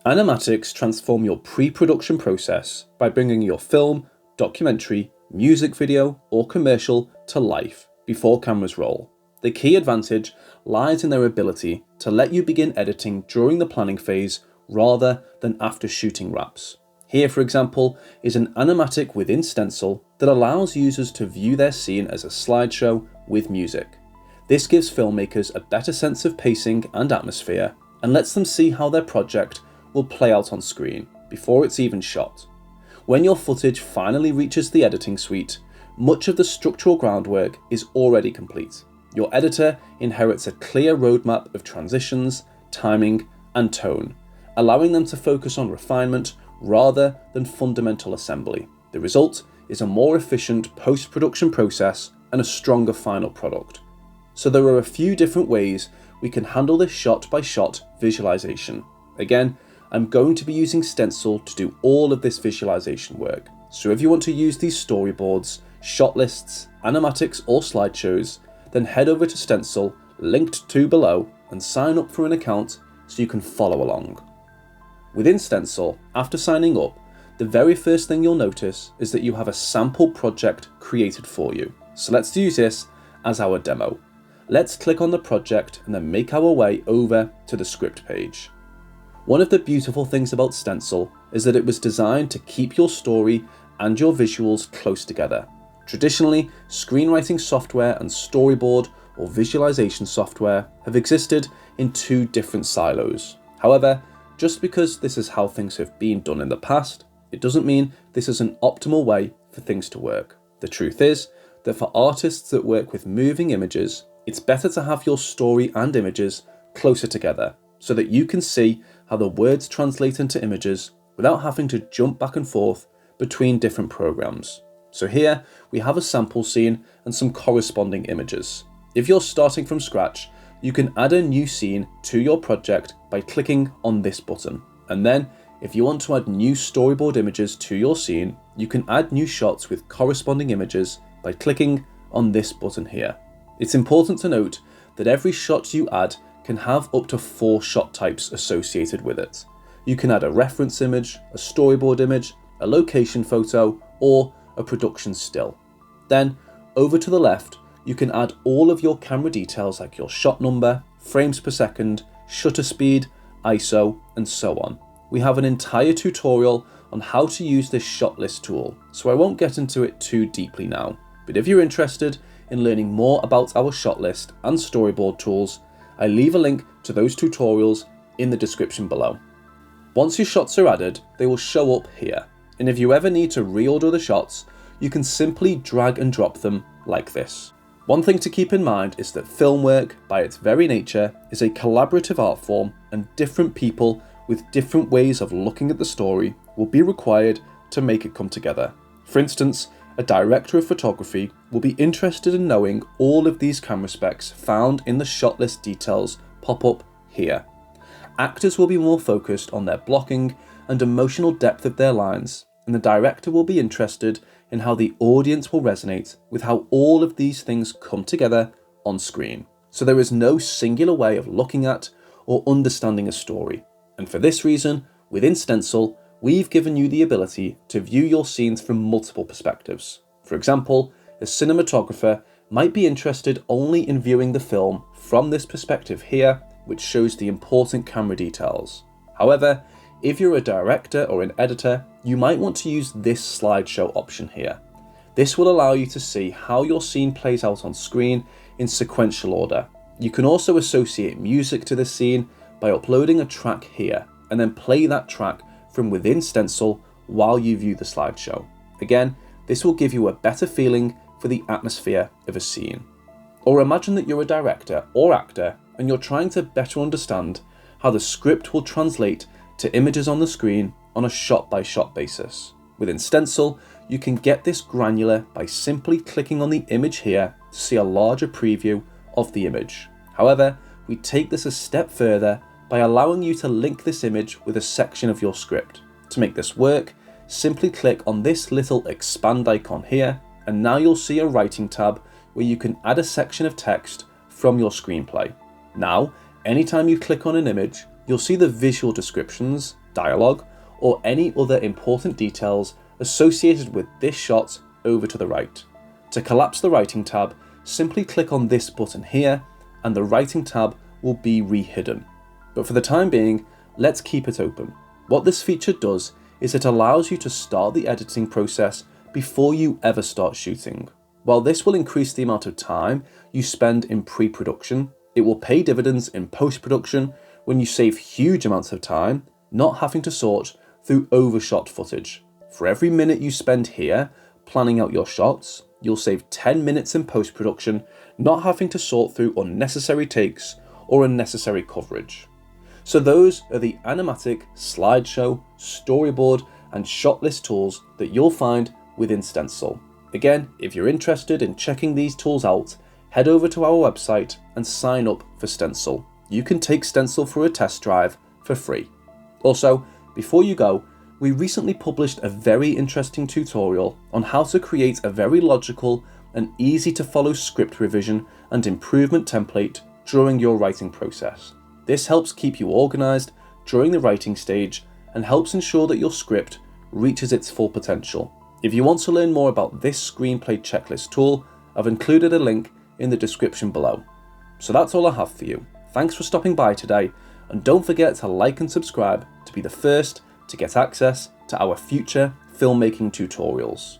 Animatics transform your pre-production process by bringing your film, documentary, music video, or commercial to life before cameras roll. The key advantage lies in their ability to let you begin editing during the planning phase rather than after shooting wraps. Here, for example, is an animatic within Stencil that allows users to view their scene as a slideshow with music. This gives filmmakers a better sense of pacing and atmosphere and lets them see how their project will play out on screen before it's even shot. When your footage finally reaches the editing suite, much of the structural groundwork is already complete. Your editor inherits a clear roadmap of transitions, timing, and tone, allowing them to focus on refinement rather than fundamental assembly. The result is a more efficient post-production process and a stronger final product. So there are a few different ways we can handle this shot-by-shot visualization. Again, I'm going to be using Stencil to do all of this visualization work. So if you want to use these storyboards, shot lists, animatics, or slideshows, then head over to Stencil, linked to below, and sign up for an account so you can follow along. Within Stencil, after signing up, the very first thing you'll notice is that you have a sample project created for you. So let's use this as our demo. Let's click on the project and then make our way over to the script page. One of the beautiful things about Stencil is that it was designed to keep your story and your visuals close together. Traditionally, screenwriting software and storyboard or visualization software have existed in two different silos. However, just because this is how things have been done in the past, it doesn't mean this is an optimal way for things to work. The truth is that for artists that work with moving images, it's better to have your story and images closer together so that you can see how the words translate into images without having to jump back and forth between different programs. So here we have a sample scene and some corresponding images. If you're starting from scratch, you can add a new scene to your project by clicking on this button. And then if you want to add new storyboard images to your scene, you can add new shots with corresponding images by clicking on this button here. It's important to note that every shot you add can have up to 4 shot types associated with it. You can add a reference image, a storyboard image, a location photo, or a production still. Then, over to the left, you can add all of your camera details like your shot number, frames per second, shutter speed, ISO, and so on. We have an entire tutorial on how to use this shot list tool, so I won't get into it too deeply now. But if you're interested in learning more about our shot list and storyboard tools, I leave a link to those tutorials in the description below. Once your shots are added, they will show up here. And if you ever need to reorder the shots, you can simply drag and drop them like this. One thing to keep in mind is that film work, by its very nature, is a collaborative art form, and different people with different ways of looking at the story will be required to make it come together. For instance, a director of photography will be interested in knowing all of these camera specs found in the shot list details pop up here. Actors will be more focused on their blocking and emotional depth of their lines, and the director will be interested in how the audience will resonate with how all of these things come together on screen. So there is no singular way of looking at or understanding a story. And for this reason, within Stencil, we've given you the ability to view your scenes from multiple perspectives. For example, a cinematographer might be interested only in viewing the film from this perspective here, which shows the important camera details. However, if you're a director or an editor, you might want to use this slideshow option here. This will allow you to see how your scene plays out on screen in sequential order. You can also associate music to the scene by uploading a track here, and then play that track from within Stencil while you view the slideshow. Again, this will give you a better feeling for the atmosphere of a scene. Or imagine that you're a director or actor and you're trying to better understand how the script will translate to images on the screen on a shot-by-shot basis. Within Stencil, you can get this granular by simply clicking on the image here to see a larger preview of the image. However, we take this a step further by allowing you to link this image with a section of your script. To make this work, simply click on this little expand icon here, and now you'll see a writing tab where you can add a section of text from your screenplay. Now, anytime you click on an image, you'll see the visual descriptions dialogue, or any other important details associated with this shot over to the right. To collapse the writing tab, simply click on this button here and the writing tab will be re-hidden. But for the time being, let's keep it open. What this feature does is it allows you to start the editing process before you ever start shooting. While this will increase the amount of time you spend in pre-production, it will pay dividends in post-production when you save huge amounts of time not having to sort through overshot footage. For every minute you spend here planning out your shots, you'll save 10 minutes in post-production not having to sort through unnecessary takes or unnecessary coverage. So those are the animatic, slideshow, storyboard, and shot list tools that you'll find within Stencil. Again, if you're interested in checking these tools out, head over to our website and sign up for Stencil. You can take Stencil for a test drive for free. Also, before you go, we recently published a very interesting tutorial on how to create a very logical and easy to follow script revision and improvement template during your writing process. This helps keep you organized during the writing stage and helps ensure that your script reaches its full potential. If you want to learn more about this screenplay checklist tool, I've included a link in the description below. So that's all I have for you. Thanks for stopping by today, and don't forget to like and subscribe to be the first to get access to our future filmmaking tutorials.